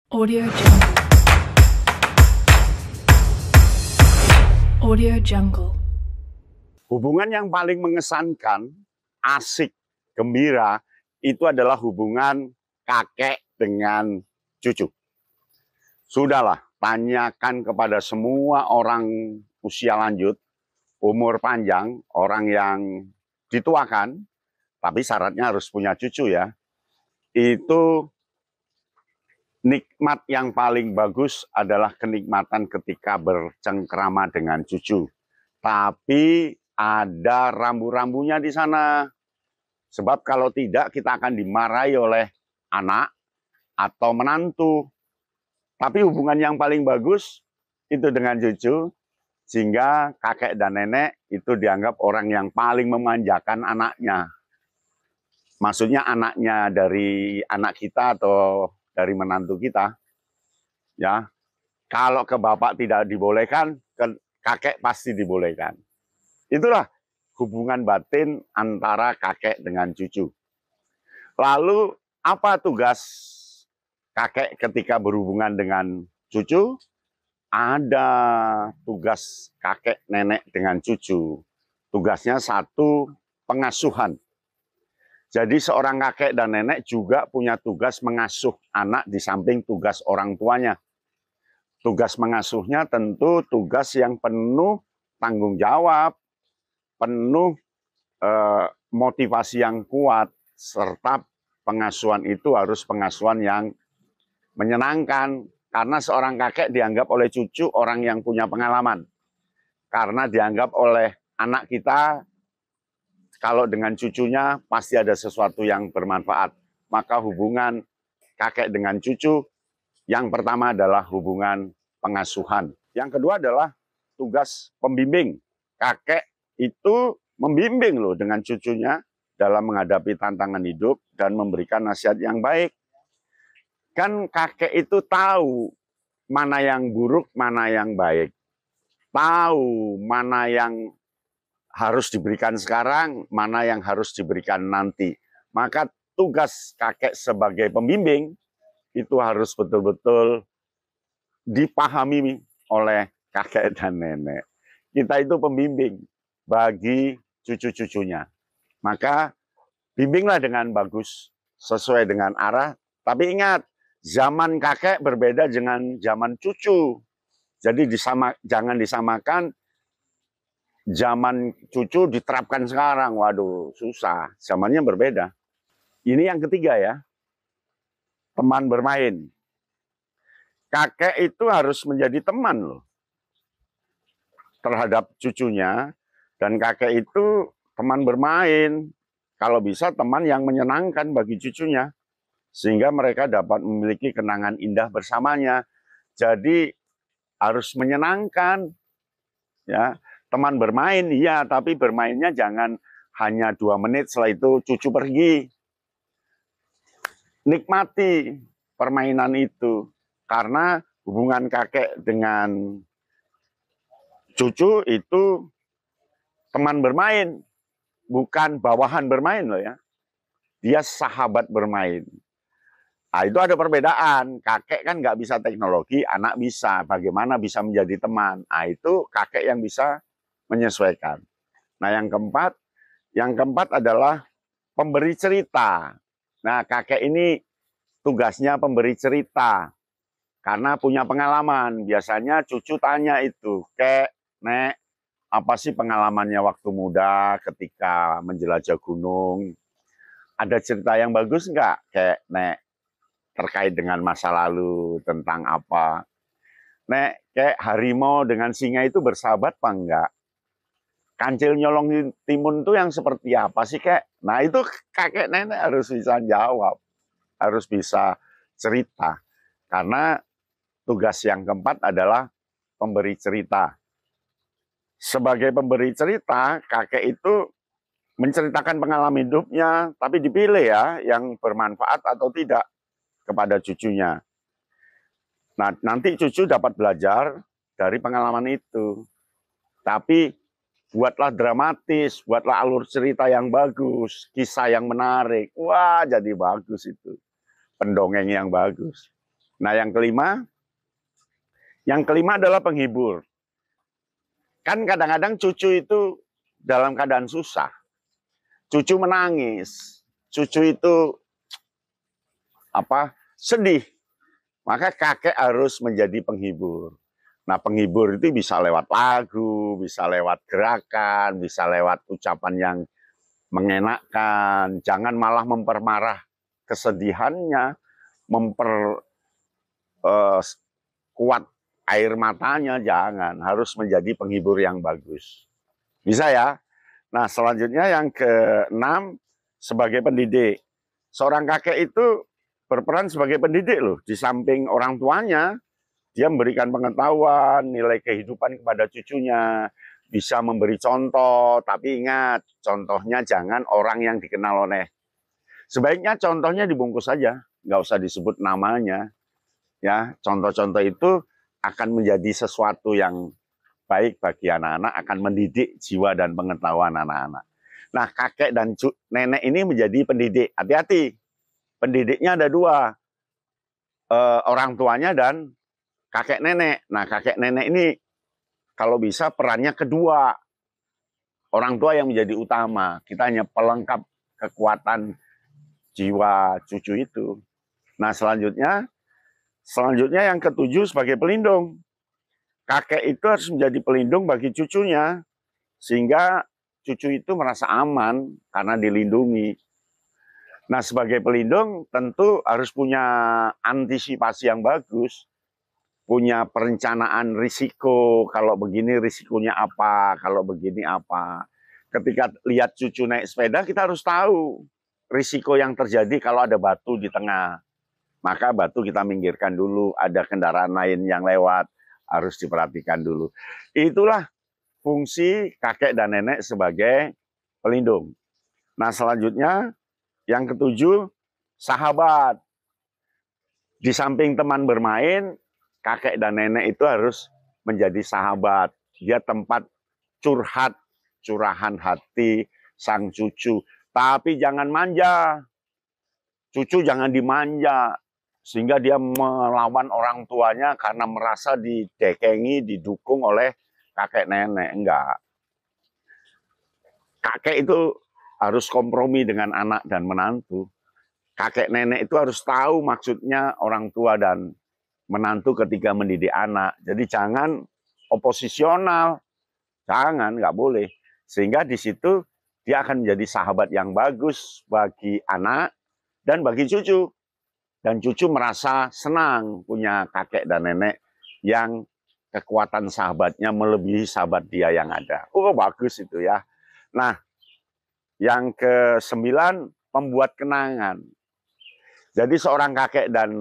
Audio Jungle. Audio Jungle. Hubungan yang paling mengesankan, asik, gembira, itu adalah hubungan kakek dengan cucu. Sudahlah, tanyakan kepada semua orang usia lanjut, umur panjang, orang yang dituakan, tapi syaratnya harus punya cucu ya. Itu nikmat yang paling bagus adalah kenikmatan ketika bercengkrama dengan cucu. Tapi ada rambu-rambunya di sana. Sebab kalau tidak kita akan dimarahi oleh anak atau menantu. Tapi hubungan yang paling bagus itu dengan cucu, sehingga kakek dan nenek itu dianggap orang yang paling memanjakan anaknya. Maksudnya anaknya dari anak kita atau dari menantu kita. Ya, kalau ke bapak tidak dibolehkan, ke kakek pasti dibolehkan. Itulah hubungan batin antara kakek dengan cucu. Lalu apa tugas kakek ketika berhubungan dengan cucu? Ada tugas kakek nenek dengan cucu. Tugasnya satu, pengasuhan. Jadi seorang kakek dan nenek juga punya tugas mengasuh anak di samping tugas orang tuanya. Tugas mengasuhnya tentu tugas yang penuh tanggung jawab, penuh motivasi yang kuat, serta pengasuhan itu harus pengasuhan yang menyenangkan. Karena seorang kakek dianggap oleh cucu orang yang punya pengalaman. Karena dianggap oleh anak kita, kalau dengan cucunya pasti ada sesuatu yang bermanfaat. Maka hubungan kakek dengan cucu, yang pertama adalah hubungan pengasuhan. Yang kedua adalah tugas pembimbing. Kakek itu membimbing loh dengan cucunya dalam menghadapi tantangan hidup dan memberikan nasihat yang baik. Kan kakek itu tahu mana yang buruk, mana yang baik. Tahu mana yang harus diberikan sekarang, mana yang harus diberikan nanti. Maka tugas kakek sebagai pembimbing itu harus betul-betul dipahami oleh kakek dan nenek. Kita itu pembimbing bagi cucu-cucunya. Maka bimbinglah dengan bagus, sesuai dengan arah. Tapi ingat, zaman kakek berbeda dengan zaman cucu. Jadi jangan disamakan. Zaman cucu diterapkan sekarang, waduh susah, zamannya berbeda. Ini yang ketiga ya, teman bermain. Kakek itu harus menjadi teman loh terhadap cucunya, dan kakek itu teman bermain. Kalau bisa teman yang menyenangkan bagi cucunya, sehingga mereka dapat memiliki kenangan indah bersamanya. Jadi harus menyenangkan ya. Teman bermain, iya, tapi bermainnya jangan hanya 2 menit setelah itu cucu pergi. Nikmati permainan itu. Karena hubungan kakek dengan cucu itu teman bermain. Bukan bawahan bermain loh ya. Dia sahabat bermain. Nah, itu ada perbedaan. Kakek kan nggak bisa teknologi, anak bisa. Bagaimana bisa menjadi teman? Nah, itu kakek yang bisa menyesuaikan. Nah, yang keempat adalah pemberi cerita. Nah, kakek ini tugasnya pemberi cerita karena punya pengalaman. Biasanya cucu tanya itu, "Kek, Nek, apa sih pengalamannya waktu muda ketika menjelajah gunung? Ada cerita yang bagus nggak, Kek, Nek, terkait dengan masa lalu, tentang apa? Nek, Kek, harimau dengan singa itu bersahabat apa enggak? Kancil nyolong timun itu yang seperti apa sih, Kek?" Nah, itu kakek nenek harus bisa jawab, harus bisa cerita. Karena tugas yang keempat adalah pemberi cerita. Sebagai pemberi cerita, kakek itu menceritakan pengalaman hidupnya, tapi dipilih ya, yang bermanfaat atau tidak kepada cucunya. Nah, nanti cucu dapat belajar dari pengalaman itu. Tapi buatlah dramatis, buatlah alur cerita yang bagus, kisah yang menarik. Wah, jadi bagus itu. Pendongeng yang bagus. Nah, yang kelima adalah penghibur. Kan kadang-kadang cucu itu dalam keadaan susah. Cucu menangis. Cucu itu sedih. Maka kakek harus menjadi penghibur. Nah, penghibur itu bisa lewat lagu, bisa lewat gerakan, bisa lewat ucapan yang mengenakkan. Jangan malah mempermarah kesedihannya, kuat air matanya, jangan. Harus menjadi penghibur yang bagus. Bisa ya? Nah, selanjutnya yang ke-6, sebagai pendidik. Seorang kakek itu berperan sebagai pendidik loh. Di samping orang tuanya, dia memberikan pengetahuan, nilai kehidupan kepada cucunya, bisa memberi contoh, tapi ingat, contohnya jangan orang yang dikenal oleh. Sebaiknya contohnya dibungkus saja, nggak usah disebut namanya. Ya, contoh-contoh itu akan menjadi sesuatu yang baik bagi anak-anak, akan mendidik jiwa dan pengetahuan anak-anak. Nah, kakek dan nenek ini menjadi pendidik. Hati-hati, pendidiknya ada 2, orang tuanya dan kakek nenek. Nah, kakek nenek ini kalau bisa perannya kedua. Orang tua yang menjadi utama. Kita hanya pelengkap kekuatan jiwa cucu itu. Nah, selanjutnya yang ke-7 sebagai pelindung. Kakek itu harus menjadi pelindung bagi cucunya. Sehingga cucu itu merasa aman karena dilindungi. Nah, sebagai pelindung tentu harus punya antisipasi yang bagus. Punya perencanaan risiko, kalau begini risikonya apa, kalau begini apa. Ketika lihat cucu naik sepeda, kita harus tahu risiko yang terjadi kalau ada batu di tengah. Maka batu kita minggirkan dulu, ada kendaraan lain yang lewat, harus diperhatikan dulu. Itulah fungsi kakek dan nenek sebagai pelindung. Nah, selanjutnya yang ke-7, sahabat. Di samping teman bermain, kakek dan nenek itu harus menjadi sahabat. Dia tempat curahan hati sang cucu. Tapi jangan manja. Cucu jangan dimanja. Sehingga dia melawan orang tuanya karena merasa didekengi, didukung oleh kakek nenek. Enggak. Kakek itu harus kompromi dengan anak dan menantu. Kakek nenek itu harus tahu maksudnya orang tua dan menantu ketika mendidik anak. Jadi jangan oposisional. Jangan, nggak boleh. Sehingga di situ dia akan menjadi sahabat yang bagus bagi anak dan bagi cucu. Dan cucu merasa senang punya kakek dan nenek yang kekuatan sahabatnya melebihi sahabat dia yang ada. Oh, bagus itu ya. Nah, yang ke-9, pembuat kenangan. Jadi seorang kakek dan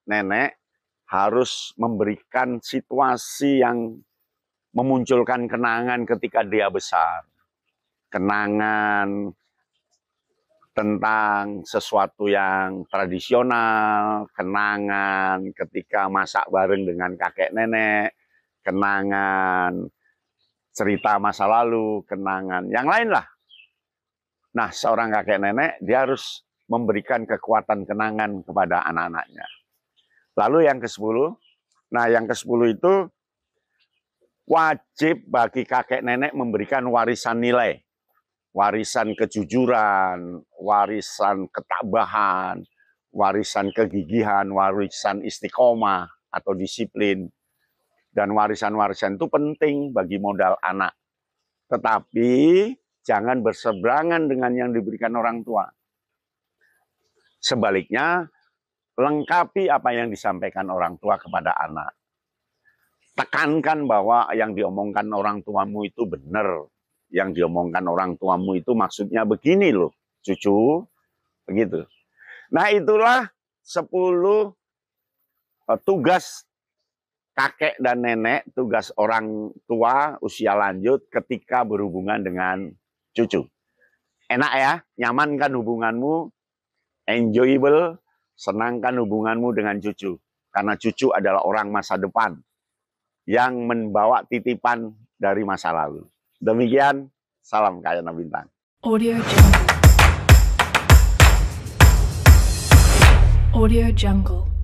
nenek harus memberikan situasi yang memunculkan kenangan ketika dia besar. Kenangan tentang sesuatu yang tradisional, kenangan ketika masak bareng dengan kakek nenek, kenangan cerita masa lalu, kenangan yang lain lah. Nah, seorang kakek nenek dia harus memberikan kekuatan kenangan kepada anak-anaknya. Lalu yang ke-10, nah yang ke-10 itu wajib bagi kakek nenek memberikan warisan nilai. Warisan kejujuran, warisan ketabahan, warisan kegigihan, warisan istiqomah atau disiplin. Dan warisan-warisan itu penting bagi modal anak. Tetapi jangan berseberangan dengan yang diberikan orang tua. Sebaliknya, lengkapi apa yang disampaikan orang tua kepada anak. Tekankan bahwa yang diomongkan orang tuamu itu benar. Yang diomongkan orang tuamu itu maksudnya begini loh, cucu. Begitu. Nah, itulah 10 tugas kakek dan nenek, tugas orang tua usia lanjut ketika berhubungan dengan cucu. Enak ya, nyamankan hubunganmu, enjoyable, senangkan hubunganmu dengan cucu. Karena cucu adalah orang masa depan yang membawa titipan dari masa lalu. Demikian, salam Kayana Bintang. Audio Jungle. Audio Jungle.